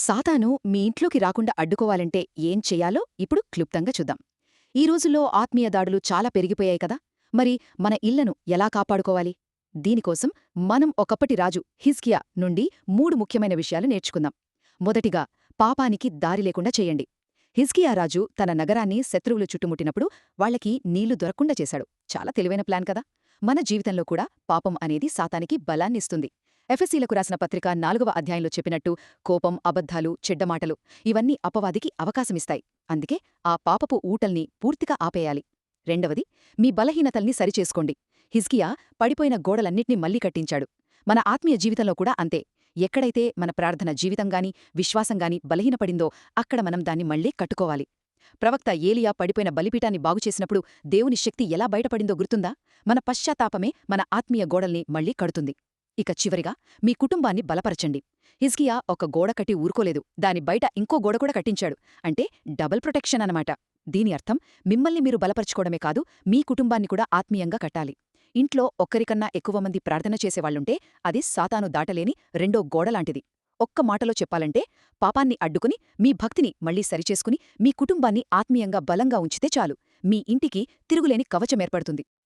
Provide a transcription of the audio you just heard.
సాతాను మీ ఇంట్లోకి రాకుండా అడ్డుకోవాలంటే ఏం చెయ్యాలో ఇప్పుడు క్లుప్తంగా చూద్దాం. ఈ రోజుల్లో ఆత్మీయ దాడులు చాలా పెరిగిపోయాయి కదా. మరి మన ఇళ్లను ఎలా కాపాడుకోవాలి? దీనికోసం మనం ఒకప్పటి రాజు హిజ్కియా నుండి 3 ముఖ్యమైన విషయాలు నేర్చుకుందాం. మొదటిగా, పాపానికి దారి లేకుండా చెయ్యండి. హిజ్కియా రాజు తన నగరాన్ని శత్రువులు చుట్టుముట్టినప్పుడు వాళ్లకి నీళ్లు దొరక్కుండా చేశాడు. చాలా తెలివైన ప్లాన్ కదా. మన జీవితంలో కూడా పాపం అనేది సాతానికి బలాన్నిస్తుంది. ఎఫెసీలకు రాసిన పత్రిక 4వ అధ్యాయంలో చెప్పినట్టు కోపం, అబద్ధాలు, చెడ్డమాటలు ఇవన్నీ అపవాదికి అవకాశమిస్తాయి. అందుకే ఆ పాపపు ఊటల్ని పూర్తిగా ఆపేయాలి. రెండవది, మీ బలహీనతల్ని సరిచేసుకోండి. హిజ్కియా పడిపోయిన గోడలన్నిటినీ మళ్లీ కట్టించాడు. మన ఆత్మీయ జీవితంలో కూడా అంతే. ఎక్కడైతే మన ప్రార్థన జీవితంగాని, విశ్వాసంగాని బలహీనపడిందో అక్కడ మనం దాన్ని మళ్లీ కట్టుకోవాలి. ప్రవక్త ఏలియా పడిపోయిన బలిపీఠాన్ని బాగుచేసినప్పుడు దేవుని శక్తి ఎలా బయటపడిందో గుర్తుందా? మన పశ్చాత్తాపమే మన ఆత్మీయ గోడల్ని మళ్లీ కడుతుంది. ఇక చివరిగా, మీ కుటుంబాన్ని బలపరచండి. హిజ్కియా ఒక గోడ కట్టి ఊరుకోలేదు, దాని బయట ఇంకో గోడ కూడా కట్టించాడు. అంటే డబుల్ ప్రొటెక్షన్ అనమాట. దీని అర్థం మిమ్మల్ని మీరు బలపరుచుకోవడమే కాదు, మీ కుటుంబాన్ని కూడా ఆత్మీయంగా కట్టాలి. ఇంట్లో ఒక్కరికన్నా ఎక్కువ మంది ప్రార్థన చేసేవాళ్లుంటే అది సాతాను దాటలేని రెండో గోడలాంటిది. ఒక్క మాటలో చెప్పాలంటే, పాపాన్ని అడ్డుకుని మీ భక్తిని మళ్లీ సరిచేసుకుని మీ కుటుంబాన్ని ఆత్మీయంగా బలంగా ఉంచితే చాలు, మీ ఇంటికి తిరుగులేని కవచమేర్పడుతుంది.